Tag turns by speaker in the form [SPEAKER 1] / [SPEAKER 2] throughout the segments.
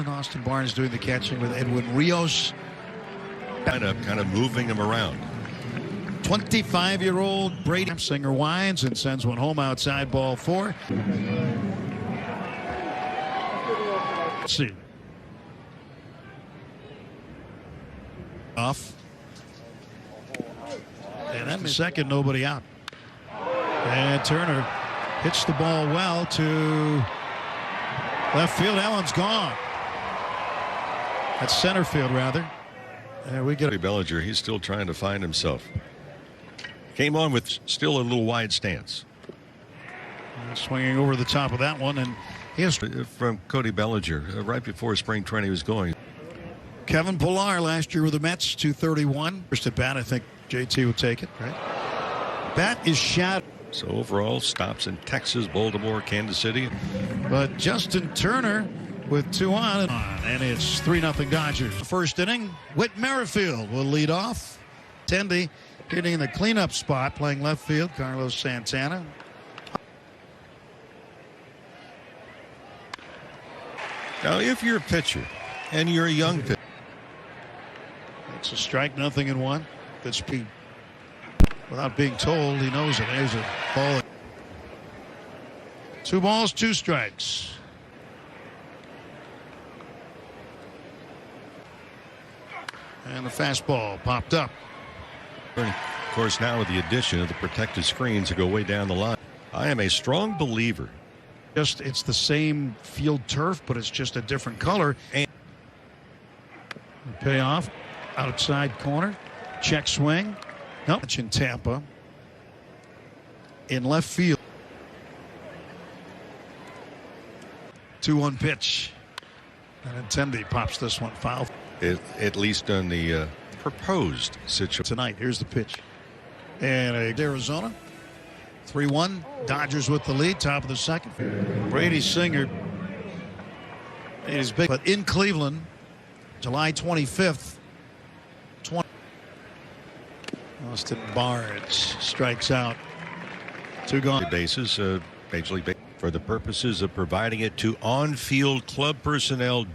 [SPEAKER 1] and Austin Barnes doing the catching with Edwin Rios.
[SPEAKER 2] Kind of moving him around.
[SPEAKER 1] 25-year-old Brady Singer winds and sends one home outside, ball 4. Let's see. Off. And then the second, nobody out. And Turner hits the ball well to left field. That one's gone. That's center field, rather. There we go.
[SPEAKER 2] Cody Bellinger, he's still trying to find himself. Came on with still a little wide stance.
[SPEAKER 1] Swinging over the top of that one, and he has
[SPEAKER 2] from Cody Bellinger right before spring training was going.
[SPEAKER 1] Kevin Pillar last year with the Mets, 231. First at bat, I think JT will take it, right? Bat is shot.
[SPEAKER 2] So overall, stops in Texas, Baltimore, Kansas City.
[SPEAKER 1] But Justin Turner with 2 on, and it's 3-0 Dodgers. First inning, Whit Merrifield will lead off. Tendy hitting in the cleanup spot, playing left field. Carlos Santana.
[SPEAKER 2] Now, if you're a pitcher and you're a young pitcher,
[SPEAKER 1] it's a strike, 0-1. Good speed. Without being told, he knows it. There's a ball. 2 balls, 2 strikes. And the fastball popped up.
[SPEAKER 2] Of course, now with the addition of the protective screens to go way down the line, I am a strong believer.
[SPEAKER 1] It's the same field turf, but it's just a different color. And payoff, outside corner, check swing. Nope. In Tampa, in left field. 2-1 pitch. And Tendy pops this one foul.
[SPEAKER 2] At least on the proposed situation
[SPEAKER 1] tonight. Here's the pitch. And Arizona. 3-1. Dodgers with the lead. Top of the second. Brady Singer is big. But in Cleveland, July 25th. Austin Barnes strikes out. 2 gone.
[SPEAKER 2] Bases, Major League Baseball, for the purposes of providing it to on-field club personnel.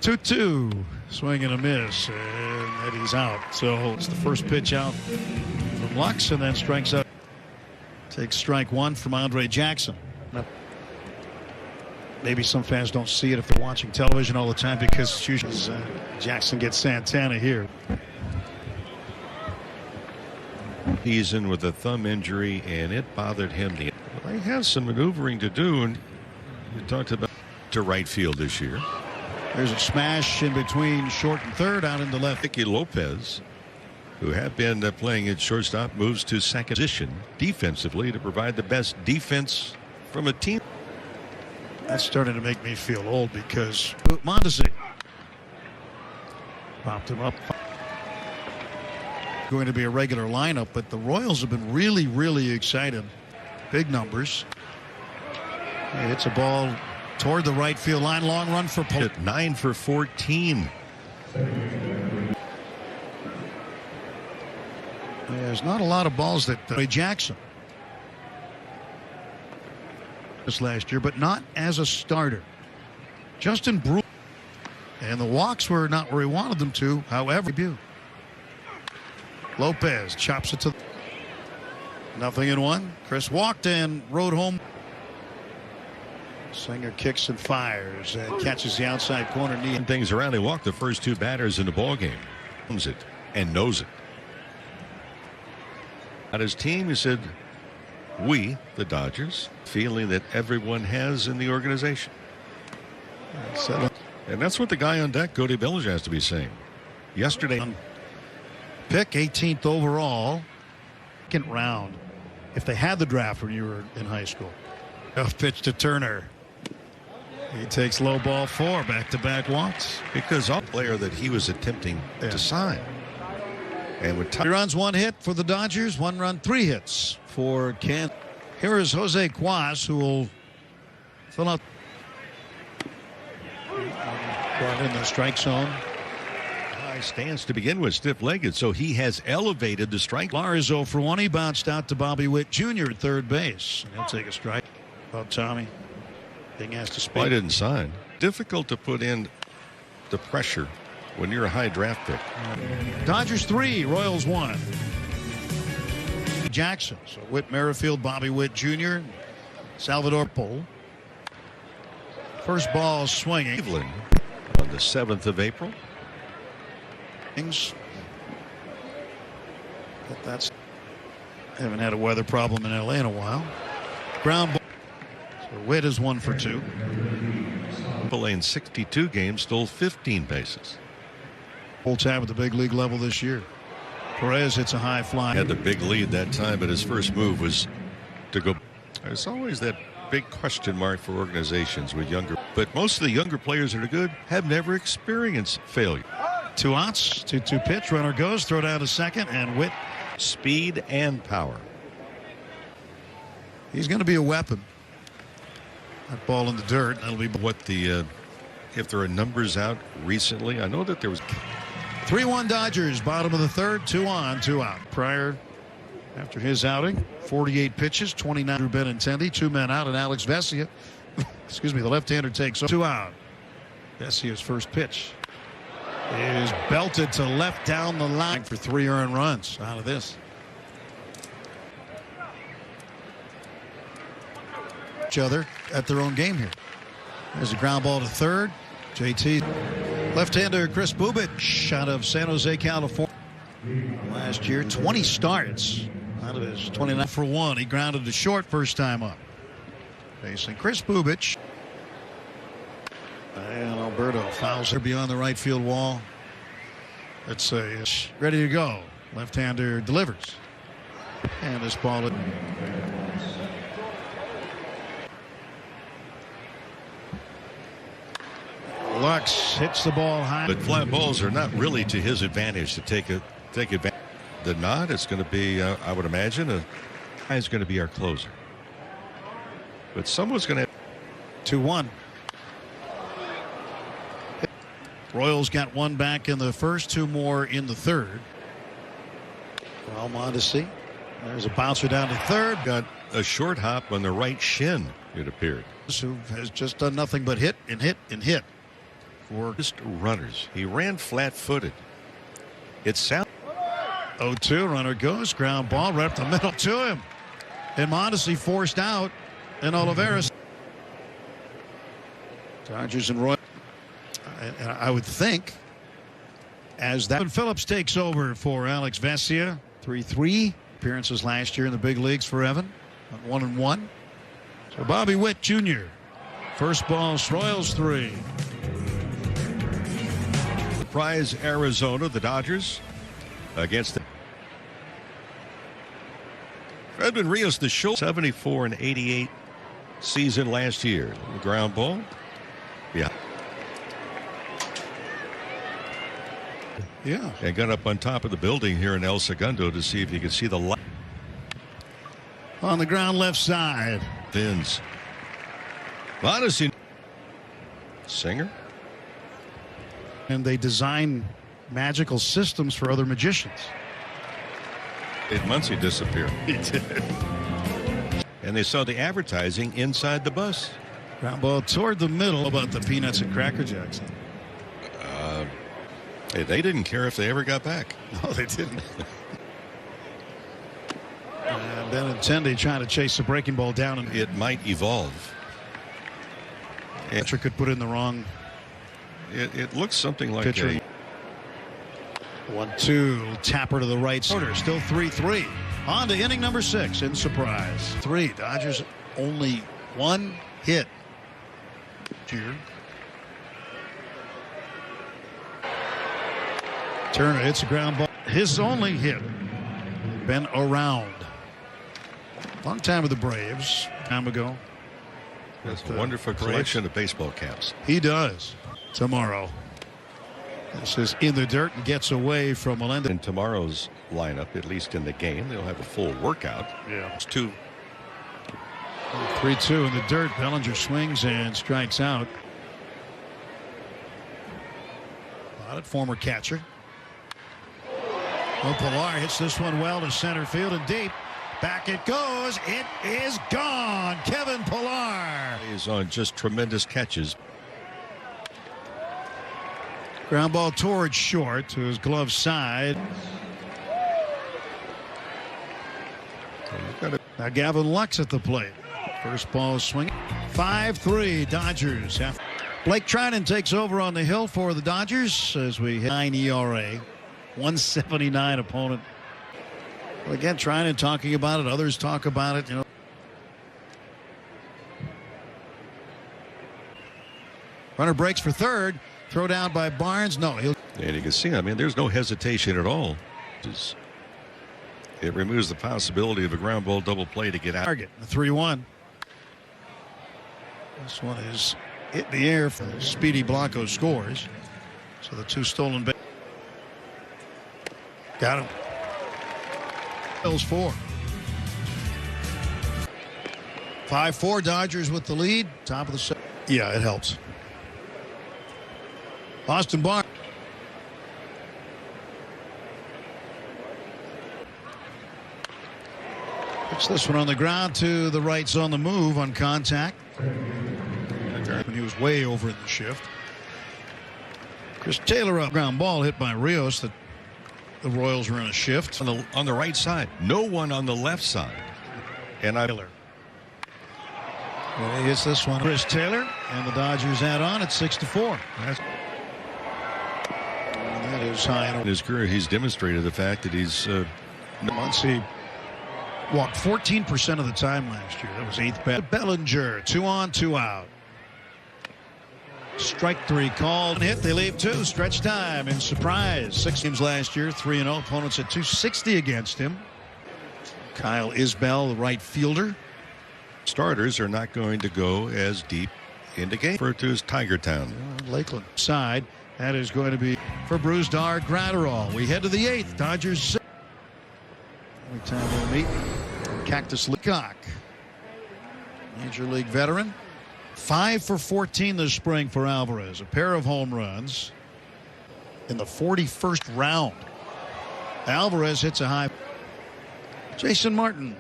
[SPEAKER 1] 2-2. Swing and a miss. And Eddie's out. So it's the first pitch out from Lux, and then strikes out. Takes strike 1 from Andre Jackson. Maybe some fans don't see it if they're watching television all the time because Jackson gets Santana here.
[SPEAKER 2] Season with a thumb injury, and it bothered him. He has some maneuvering to do, and you talked about to right field this year.
[SPEAKER 1] There's a smash in between short and third, out into left.
[SPEAKER 2] Nicky Lopez, who had been playing at shortstop, moves to second position defensively to provide the best defense from a team.
[SPEAKER 1] That's starting to make me feel old because Mondesi popped him up. Going to be a regular lineup, but the Royals have been really excited. Big numbers. He hits a ball toward the right field line. Long run for Paul.
[SPEAKER 2] 9 for 14.
[SPEAKER 1] There's not a lot of balls that Jackson this last year, but not as a starter. Justin Brewer, and the walks were not where he wanted them to. However, Lopez chops it to 0-1. Chris walked and rode home. Singer kicks and fires and catches the outside corner knee.
[SPEAKER 2] And things around. They walked the first 2 batters in the ball game. Owns it and knows it. On his team, he said, "We, the Dodgers, feeling that everyone has in the organization." And that's what the guy on deck, Cody Bellinger, has to be saying. Yesterday,
[SPEAKER 1] pick 18th overall, second round. If they had the draft when you were in high school. Tough pitch to Turner. He takes low ball 4, back-to-back walks.
[SPEAKER 2] Because all player that he was attempting to sign. And with
[SPEAKER 1] 3 runs, 1 hit for the Dodgers, 1 run, 3 hits for Kansas. Here is Jose Cuas, who will fill out. Brought in the strike zone.
[SPEAKER 2] High stance to begin with, stiff-legged, so he has elevated the strike.
[SPEAKER 1] Lars 0 for 1. He bounced out to Bobby Witt Jr. at third base. And he'll take a strike. About Tommy. Thing has to speak.
[SPEAKER 2] Well, I didn't sign. difficult to put in the pressure when you're a high draft pick.
[SPEAKER 1] Dodgers 3, Royals 1. Jackson. So Whit Merrifield, Bobby Witt Jr., Salvador Pole. First ball swinging.
[SPEAKER 2] Cleveland on the 7th of April.
[SPEAKER 1] But that's haven't had a weather problem in LA in a while. Ground ball. So Witt is 1 for 2.
[SPEAKER 2] In 62 games, stole 15 bases.
[SPEAKER 1] Full time at the big league level this year. Perez hits a high fly.
[SPEAKER 2] Had the big lead that time, but his first move was to go. There's always that big question mark for organizations with younger. But most of the younger players that are good have never experienced failure.
[SPEAKER 1] 2 outs, 2-2 pitch. Runner goes, throw down to second, and Witt.
[SPEAKER 2] Speed and power.
[SPEAKER 1] He's going to be a weapon. That ball in the dirt. That'll be
[SPEAKER 2] what the if there are numbers out recently. I know that there was
[SPEAKER 1] 3-1 Dodgers, bottom of the third, 2 on, 2 out. Prior, after his outing, 48 pitches, 29 Drew Benintendi, 2 men out, and Alex Vesia. Excuse me, the left-hander takes 2 out. Vesia's first pitch is belted to left down the line for 3 earned runs out of this. Each other at their own game here. There's a ground ball to third. JT. Left-hander Chris Bubich out of San Jose, California. Last year, 20 starts out of his 29 for 1. He grounded to short first time up. Facing Chris Bubich. And Alberto fouls her beyond the right field wall. Let's say it's ready to go. Left-hander delivers. And this ball. Lux hits the ball high.
[SPEAKER 2] But fly balls are not really to his advantage to take advantage. The nod is going to be, I would imagine, is going to be our closer. But someone's going to
[SPEAKER 1] 2-1. Royals got 1 back in the first, 2 more in the third. Well, Mondesi. There's a bouncer down to third.
[SPEAKER 2] Got a short hop on the right shin, it appeared.
[SPEAKER 1] Who has just done nothing but hit and hit and hit. For
[SPEAKER 2] just runners. He ran flat-footed. It sounds
[SPEAKER 1] 0-2. Runner goes. Ground ball right up the middle to him. And Mondesi forced out. And Olivares. Dodgers and Royals. I would think as that Phillips takes over for Alex Vesia. 3-3 appearances last year in the big leagues for Evan. 1-1. So Bobby Witt Jr. First ball, Royals 3.
[SPEAKER 2] Surprise Arizona, the Dodgers against the Edwin Rios, the show 74 and 88 season last year. The ground ball. Yeah.
[SPEAKER 1] Yeah.
[SPEAKER 2] And got up on top of the building here in El Segundo to see if you could see the light.
[SPEAKER 1] On the ground left side.
[SPEAKER 2] Thins. Odyssey. Singer.
[SPEAKER 1] And they design magical systems for other magicians.
[SPEAKER 2] Dave Muncy disappeared.
[SPEAKER 1] He did.
[SPEAKER 2] And they saw the advertising inside the bus.
[SPEAKER 1] Ground ball toward the middle. About the Peanuts and Cracker Jacks.
[SPEAKER 2] Hey, they didn't care if they ever got back.
[SPEAKER 1] No, they didn't. And Benintendi trying to chase the breaking ball down. And
[SPEAKER 2] it might evolve.
[SPEAKER 1] Catcher could put in the wrong.
[SPEAKER 2] It looks something like
[SPEAKER 1] pitcher. 1-2. Tapper to the right. Still 3-3. On to inning number 6 in surprise. 3. Dodgers only 1 hit here. Turner hits a ground ball. His only hit. Been around. Long time with the Braves. Time ago.
[SPEAKER 2] That's a wonderful collection of baseball caps.
[SPEAKER 1] He does. Tomorrow. This is in the dirt and gets away from Melendez.
[SPEAKER 2] In tomorrow's lineup, at least in the game, they'll have a full workout.
[SPEAKER 1] Yeah.
[SPEAKER 2] It's 2.
[SPEAKER 1] 3-2 in the dirt. Bellinger swings and strikes out. Former catcher. Well, Pilar hits this one well to center field and deep. Back it goes. It is gone. Kevin Pilar
[SPEAKER 2] is on just tremendous catches.
[SPEAKER 1] Ground ball towards short to his glove side. Now Gavin Lux at the plate. First ball swinging. 5-3 Dodgers. Blake Trinan takes over on the hill for the Dodgers as we hit 9 ERA. 179 opponent. Well, again, Trinan talking about it. Others talk about it. You know. Runner breaks for third. Throw down by Barnes. No.
[SPEAKER 2] And you can see, I mean, there's no hesitation at all. It removes the possibility of a ground ball double play to get out.
[SPEAKER 1] Target. 3-1. This one is hit in the air for Speedy Blanco scores. So the two stolen bases. Got him. Bills 4. 5-4 Dodgers with the lead. Top of the second. Yeah, it helps. Austin Barnes. Puts this one on the ground to the right's on the move on contact. When he was way over in the shift. Chris Taylor up. Ground ball hit by Rios. The Royals were in a shift.
[SPEAKER 2] On the right side. No one on the left side. And
[SPEAKER 1] Taylor. Well, he hits this one. Chris Taylor. And the Dodgers add on at 6-4. That is high.
[SPEAKER 2] In his career, he's demonstrated the fact that he's
[SPEAKER 1] once he walked 14% of the time last year. That was 8th bat. Bellinger, 2 on, 2 out. Strike 3 called and hit. They leave 2. Stretch time and surprise. 6 games last year. 3-0. Opponents at 260 against him. Kyle Isbell, the right fielder.
[SPEAKER 2] Starters are not going to go as deep into game. Referred to as Tiger Town.
[SPEAKER 1] Lakeland side. That is going to be for Brusdar Gratterall. We head to the 8th. Dodgers. Every time we'll meet. Cactus Leacock. Major League veteran. 5 for 14 this spring for Alvarez. A pair of home runs in the 41st round. Alvarez hits a high. Jason Martin.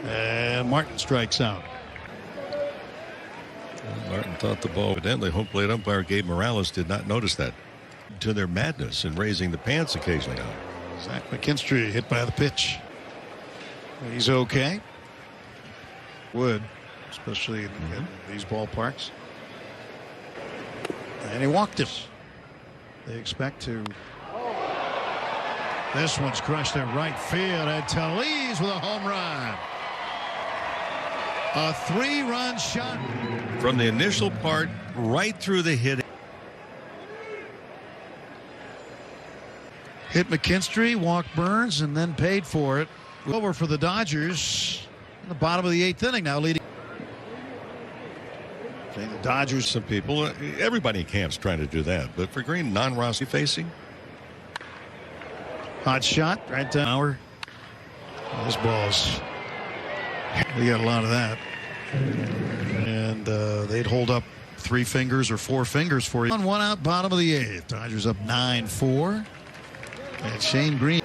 [SPEAKER 1] And Martin strikes out.
[SPEAKER 2] Martin thought the ball evidently. Home plate umpire Gabe Morales did not notice that. To their madness and raising the pants occasionally.
[SPEAKER 1] Zach McKinstry hit by the pitch. He's okay. Would, especially in these ballparks. And he walked it. They expect to. This one's crushed at right field. And Talese with a home run. A 3-run shot.
[SPEAKER 2] From the initial part right through the hit.
[SPEAKER 1] Hit McKinstry, walked Burns, and then paid for it. Over for the Dodgers in the bottom of the 8th inning now leading. The Dodgers.
[SPEAKER 2] Some people, everybody in camp's trying to do that. But for Green, non-Rossi facing.
[SPEAKER 1] Hot shot right down. This ball's. We got a lot of that. And they'd hold up 3 fingers or 4 fingers for you. On 1 out, bottom of the 8th. Dodgers up 9-4. And Shane Green.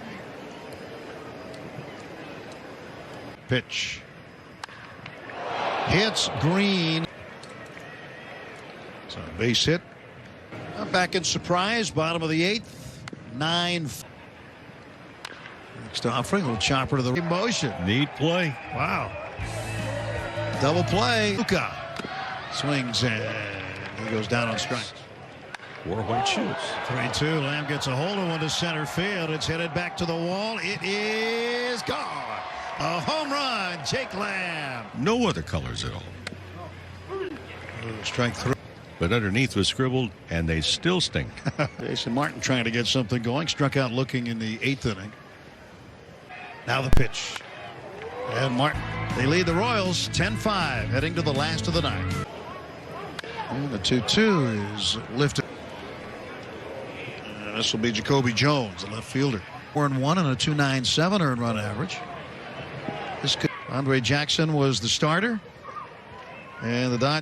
[SPEAKER 1] Pitch. Hits Green. So base hit. Back in surprise. Bottom of the 8th. 9. Next offering. Little chopper to the motion.
[SPEAKER 2] Neat play.
[SPEAKER 1] Wow. Double play. Luka swings and he goes down on strikes.
[SPEAKER 2] 4 white shoes.
[SPEAKER 1] 3-2. Lamb gets a hold of one to center field. It's headed back to the wall. It is gone. A home run. Jake Lamb.
[SPEAKER 2] No other colors at all.
[SPEAKER 1] Strike 3.
[SPEAKER 2] But underneath was scribbled, and they still stink.
[SPEAKER 1] Jason Martin trying to get something going. Struck out looking in the 8th inning. Now the pitch. And Martin. They lead the Royals 10-5 heading to the last of the 9th. And the 2-2 is lifted. And this will be Jacoby Jones, the left fielder. 4-1 and a 2.97 earned run average. Andre Jackson was the starter. And the Dodgers.